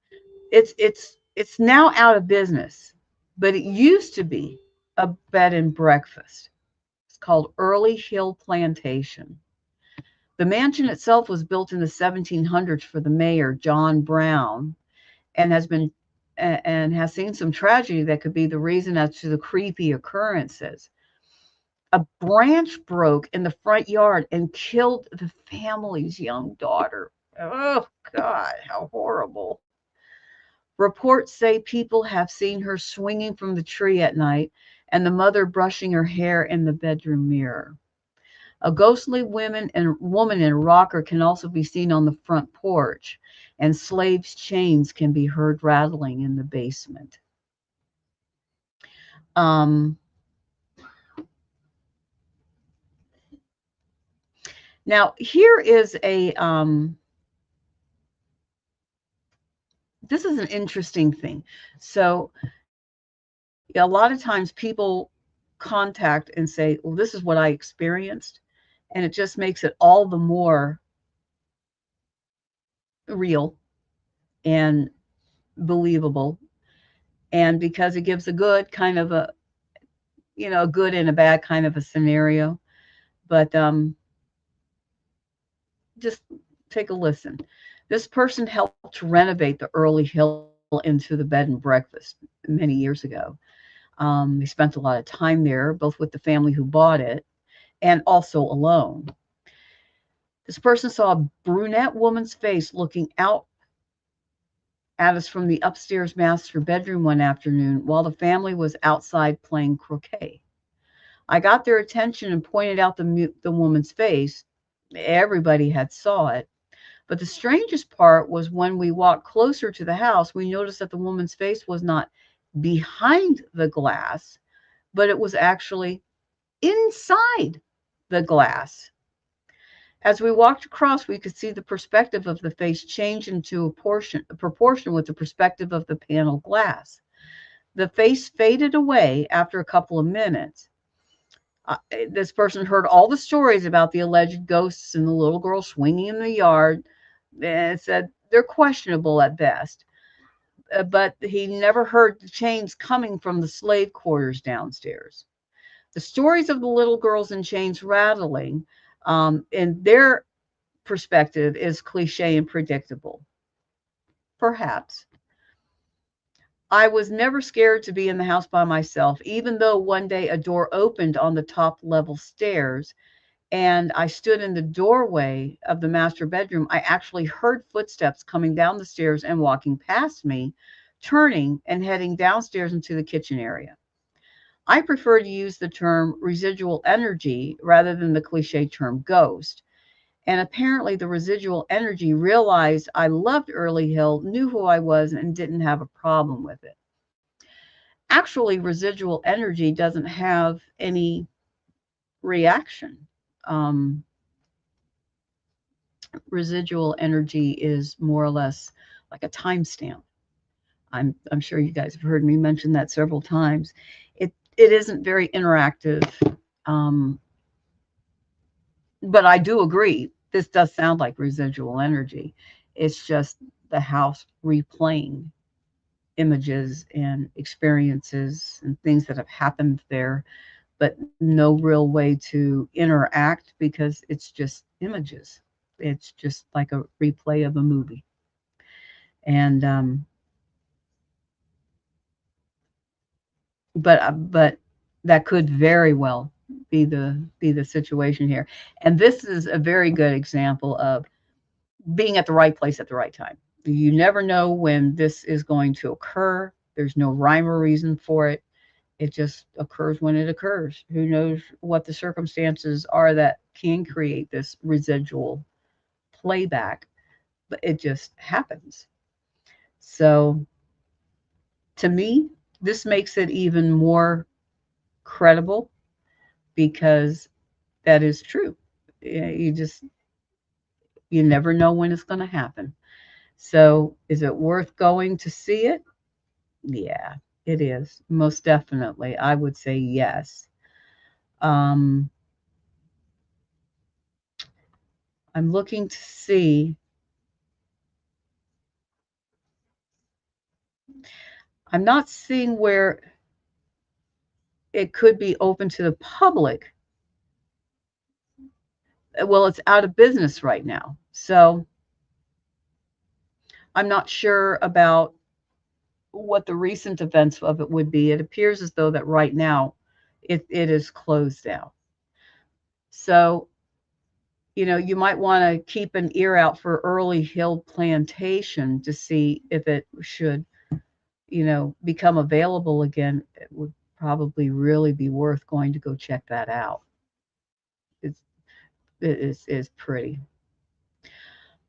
Speaker 1: It's now out of business, but it used to be a bed and breakfast. It's called Early Hill Plantation. The mansion itself was built in the 1700s for the mayor, John Brown, and has seen some tragedy that could be the reason as to the creepy occurrences. A branch broke in the front yard and killed the family's young daughter. Oh God, how horrible. Reports say people have seen her swinging from the tree at night and the mother brushing her hair in the bedroom mirror. A ghostly woman in a rocker can also be seen on the front porch, and slaves' chains can be heard rattling in the basement. Um, Now, here is this is an interesting thing. So, yeah, a lot of times people contact and say, well, this is what I experienced. And it just makes it all the more real and believable. And because it gives a good kind of a good and a bad kind of a scenario. But just take a listen. This person helped to renovate the Early Hill into the bed and breakfast many years ago. They spent a lot of time there, both with the family who bought it and also alone. This person saw a brunette woman's face looking out at us from the upstairs master bedroom one afternoon while the family was outside playing croquet. I got their attention and pointed out the woman's face. Everybody had saw it. But the strangest part was when we walked closer to the house, we noticed that the woman's face was not behind the glass, but it was actually inside the glass. As we walked across, we could see the perspective of the face change into a proportion with the perspective of the panel glass. The face faded away after a couple of minutes. This person heard all the stories about the alleged ghosts and the little girl swinging in the yard, and said they're questionable at best. But he never heard the chains coming from the slave quarters downstairs. The stories of the little girls in chains rattling And their perspective is cliche and predictable. Perhaps. I was never scared to be in the house by myself, even though one day a door opened on the top level stairs and I stood in the doorway of the master bedroom. I actually heard footsteps coming down the stairs and walking past me, turning and heading downstairs into the kitchen area. I prefer to use the term residual energy rather than the cliche term ghost. And apparently, the residual energy realized I loved Early Hill, knew who I was, and didn't have a problem with it. Actually, residual energy doesn't have any reaction. Um, Residual energy is more or less like a timestamp. I'm sure you guys have heard me mention that several times. It isn't very interactive, um, but I do agree. This does sound like residual energy. It's just the house replaying images and experiences and things that have happened there, but no real way to interact because it's just images. It's just like a replay of a movie. And but that could very well be the situation here. And this is a very good example of being at the right place at the right time. You never know when this is going to occur. There's no rhyme or reason for it. It just occurs when it occurs. Who knows what the circumstances are that can create this residual playback, but it just happens. So to me, this makes it even more credible because that is true. You never know when it's going to happen. So is it worth going to see it? Yeah, it is. Most definitely. I would say yes. Um, I'm looking to see. I'm not seeing where it could be open to the public. Well, it's out of business right now. So I'm not sure about what the recent events of it would be. It appears as though that right now it is closed down. So, you might want to keep an ear out for Early Hill Plantation to see if it should, become available again. It would probably really be worth going to go check that out. It's it is pretty.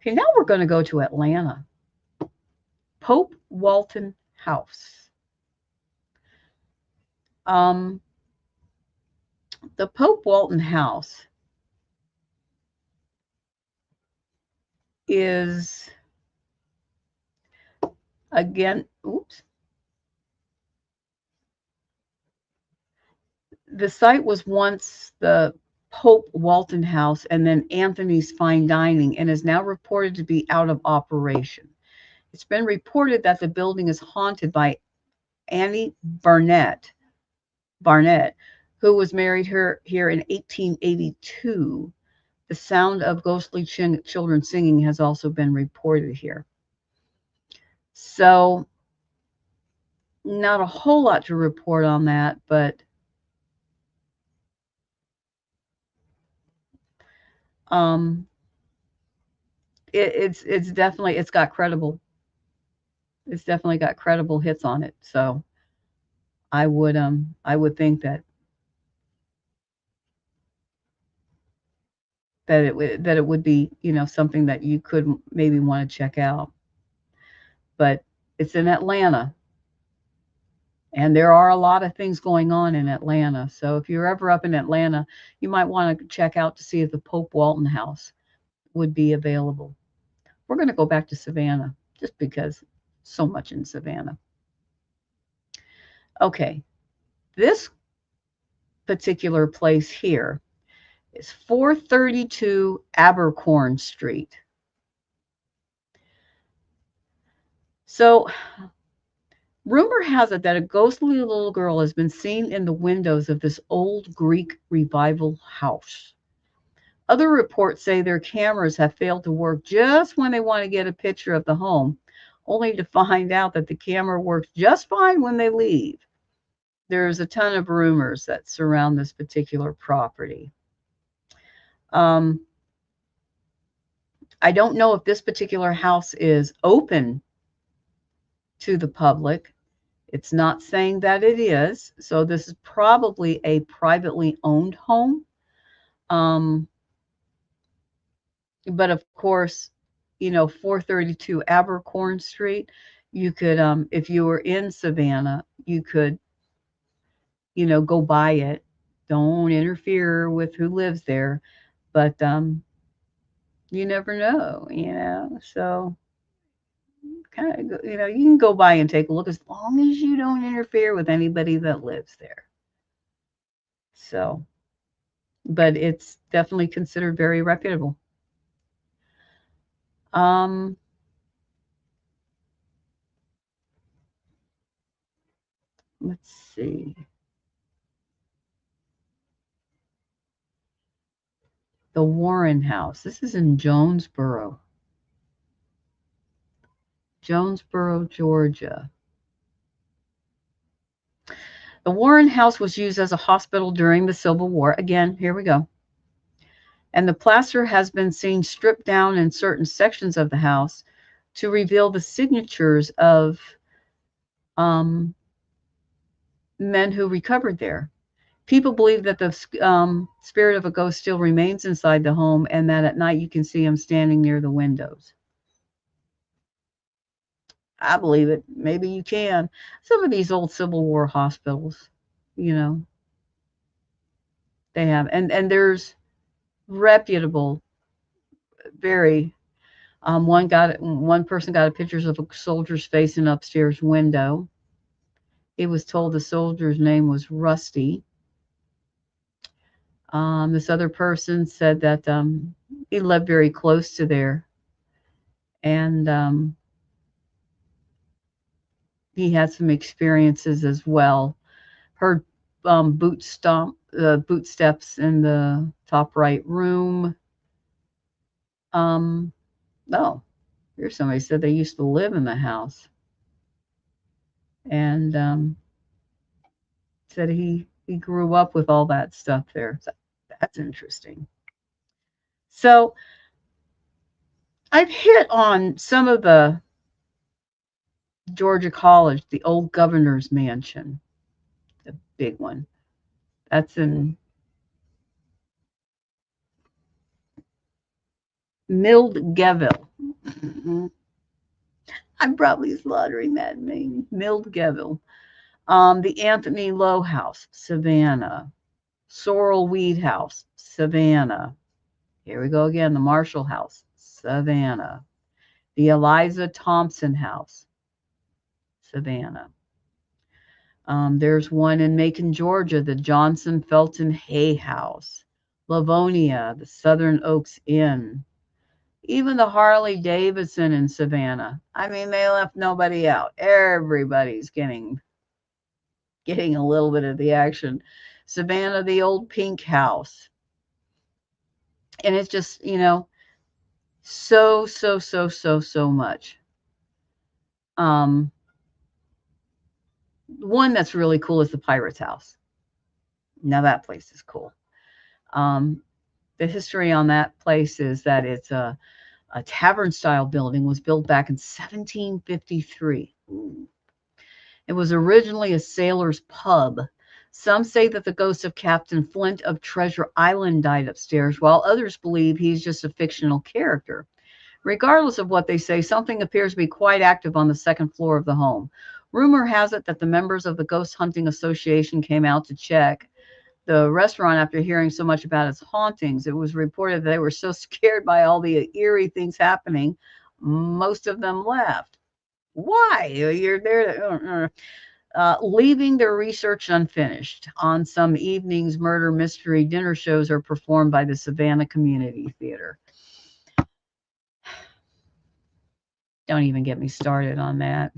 Speaker 1: Okay, now we're going to go to Atlanta. Pope Walton House. Um, the Pope Walton House is again, oops. The site was once the Pope Walton House and then Anthony's Fine Dining and is now reported to be out of operation. It's been reported that the building is haunted by Annie Barnett, who was married here in 1882. The sound of ghostly children singing has also been reported here. So, not a whole lot to report on that, but um, it's definitely it's definitely got credible hits on it. So I would think that it would be something that you could maybe want to check out. But it's in Atlanta, and there are a lot of things going on in Atlanta. So if you're ever up in Atlanta, you might want to check out to see if the Pope Walton House would be available. We're going to go back to Savannah just because so much in Savannah. Okay, this particular place here is 432 Abercorn Street. So, rumor has it that a ghostly little girl has been seen in the windows of this old Greek revival house. Other reports say their cameras have failed to work just when they want to get a picture of the home, only to find out that the camera works just fine when they leave. There's a ton of rumors that surround this particular property. Um, I don't know if this particular house is open to the public. It's not saying that it is. So this is probably a privately owned home. Um, but of course, 432 Abercorn Street, you could, if you were in Savannah, you could, go by it. Don't interfere with who lives there, but you never know. So kind of, you can go by and take a look as long as you don't interfere with anybody that lives there. So, but it's definitely considered very reputable. Um, let's see. The Warren House. This is in Jonesboro, Georgia. The Warren House was used as a hospital during the Civil War. Again, here we go. And the plaster has been seen stripped down in certain sections of the house to reveal the signatures of um, men who recovered there. People believe that the spirit of a ghost still remains inside the home and that at night you can see him standing near the windows. I believe it. Maybe you can. Some of these old Civil War hospitals, you know, they have, and there's reputable, very. One person got a pictures of a soldier's face in an upstairs window. He was told the soldier's name was Rusty. This other person said that he lived very close to there, and he had some experiences as well. Heard boot steps in the top right room. Um, oh, here's somebody said they used to live in the house, and said he grew up with all that stuff there. So that's interesting. So I've hit on some of the Georgia College, the old governor's mansion, the big one. That's in Mildgeville. I'm probably slaughtering that name. Mildgeville. The Anthony Lowe House, Savannah. Sorrel Weed House, Savannah. Here we go again. The Marshall House, Savannah. The Eliza Thompson House, Savannah. There's one in Macon, Georgia, the Johnson Felton Hay House. Livonia, the Southern Oaks Inn. Even the Harley Davidson in Savannah. I mean, they left nobody out. Everybody's getting a little bit of the action. Savannah, the old Pink House. And it's just, so much. Um, one that's really cool is the Pirate's House. Now that place is cool. Um, the history on that place is that it's a tavern style building, was built back in 1753. Ooh. It was originally a sailor's pub. Some say that the ghost of Captain Flint of Treasure Island died upstairs, while others believe he's just a fictional character. Regardless of what they say, something appears to be quite active on the second floor of the home. Rumor has it that the members of the Ghost Hunting Association came out to check the restaurant after hearing so much about its hauntings. It was reported that they were so scared by all the eerie things happening, most of them left. Why? You're there, leaving their research unfinished. On some evenings, murder mystery dinner shows are performed by the Savannah Community Theater. Don't even get me started on that.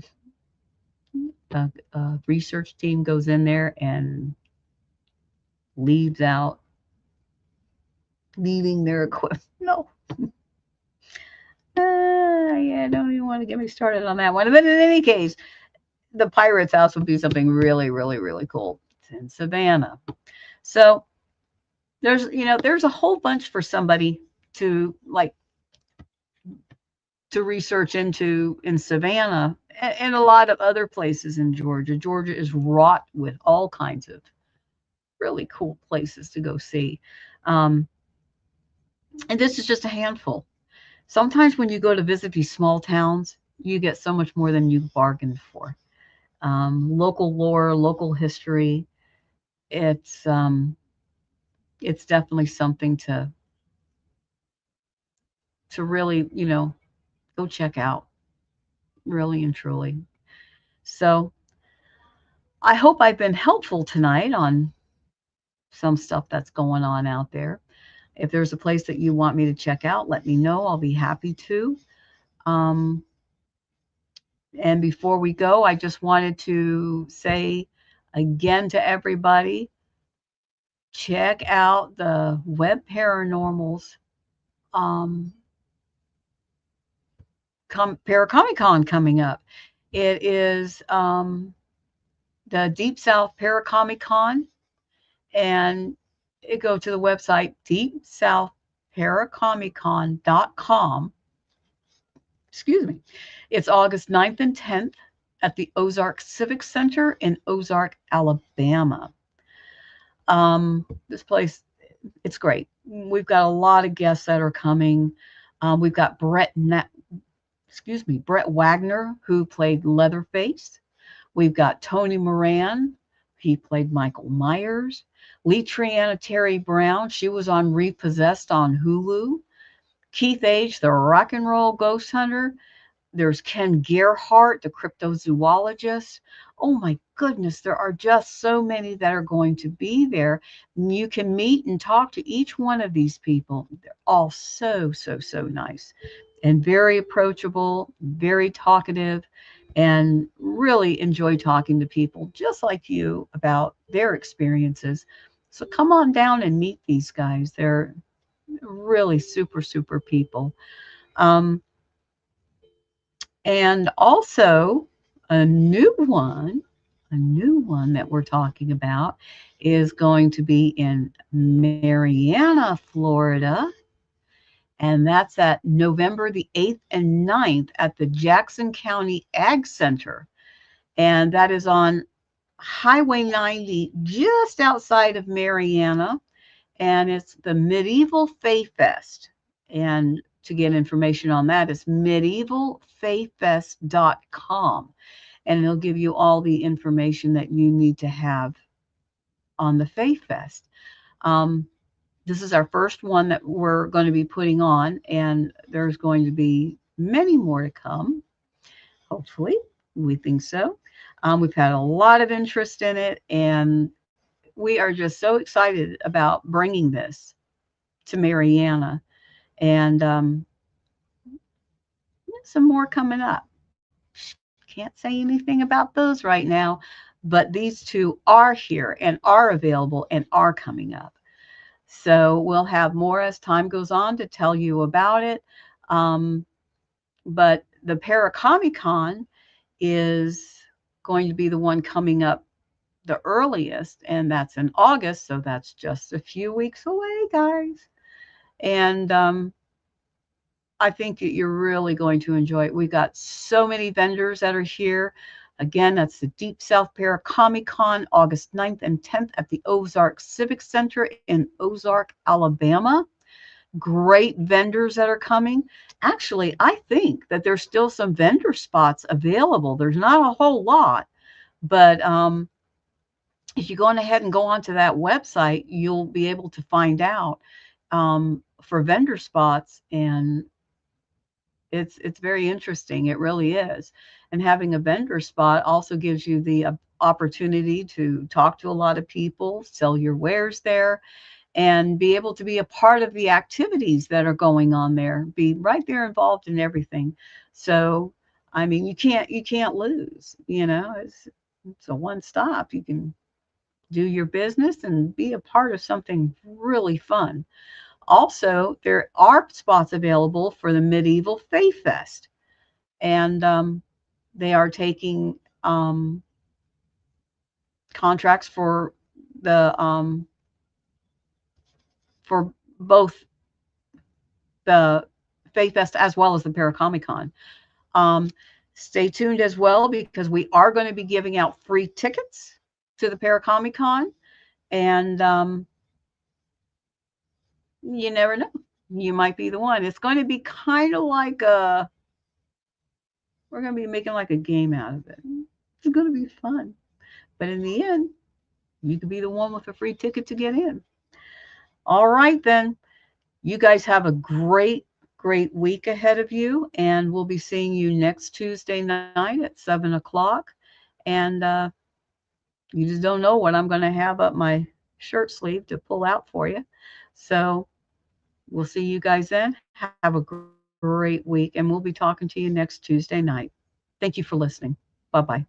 Speaker 1: The research team goes in there and leaves out leaving their equipment. No. Yeah, don't even want to get me started on that one. But in any case, the Pirates House would be something really, really, really cool. It's in Savannah. So there's a whole bunch for somebody to like to research into in Savannah and a lot of other places in Georgia. Georgia is wrought with all kinds of really cool places to go see. Um, and this is just a handful. Sometimes when you go to visit these small towns, you get so much more than you bargained for. Local lore, local history. It's um, it's definitely something to really go check out, really and truly. So I hope I've been helpful tonight on some stuff that's going on out there. If there's a place that you want me to check out, let me know. I'll be happy to. Um, and before we go, I just wanted to say again to everybody, check out the Web Paranormals um, Paracomic Con coming up. It is the Deep South Paracomic Con, and it go to the website deepsouthparacomiccon.com. Excuse me. It's August 9th and 10th at the Ozark Civic Center in Ozark, Alabama. This place, it's great. We've got a lot of guests that are coming. We've got Brett Wagner, who played Leatherface. We've got Tony Moran. He played Michael Myers. Lee Triana Terry Brown. She was on Repossessed on Hulu. Keith Age, the rock and roll ghost hunter. There's Ken Gerhart, the cryptozoologist. Oh my goodness, there are just so many that are going to be there. You can meet and talk to each one of these people. They're all so, so, so nice and very approachable, very talkative, and really enjoy talking to people just like you about their experiences. So come on down and meet these guys. They're really super, super people. Um, and also a new one that we're talking about is going to be in Marianna, Florida. And that's at November the 8th and 9th at the Jackson County Ag Center. And that is on Highway 90, just outside of Marianna. And it's the Medieval Faith Fest. And to get information on that, it's medievalfaithfest.com. And it'll give you all the information that you need to have on the Faith Fest. Um, this is our first one that we're going to be putting on, and there's going to be many more to come. Hopefully, we think so. We've had a lot of interest in it, and we are just so excited about bringing this to Marianna. And some more coming up. Can't say anything about those right now, but these two are here and are available and are coming up. So we'll have more as time goes on to tell you about it. Um, but the Paracomic-Con is going to be the one coming up the earliest, and that's in August. So that's just a few weeks away, guys. And I think that you're really going to enjoy it. We've got so many vendors that are here. Again, that's the Deep South Paracomic Con, August 9th and 10th at the Ozark Civic Center in Ozark, Alabama. Great vendors that are coming. Actually, I think that there's still some vendor spots available. There's not a whole lot, but if you go on ahead and go onto that website, you'll be able to find out for vendor spots, and it's very interesting. It really is. And having a vendor spot also gives you the opportunity to talk to a lot of people, sell your wares there, and be able to be a part of the activities that are going on there. Be right there involved in everything. So, I mean, you can't lose. It's a one stop. You can do your business and be a part of something really fun. Also, there are spots available for the Medieval Faith Fest, and they are taking contracts the for both the Faith Fest as well as the Paracomic-Con. Um, Stay tuned as well because we are going to be giving out free tickets to the Paracomic-Con, and you never know. You might be the one. It's going to be kind of like we're going to be making like a game out of it. It's going to be fun. But in the end, you could be the one with a free ticket to get in. All right, then. You guys have a great week ahead of you, and we'll be seeing you next Tuesday night at 7 o'clock. And you just don't know what I'm going to have up my shirt sleeve to pull out for you. So we'll see you guys then. Have a great week, and we'll be talking to you next Tuesday night. Thank you for listening. Bye bye.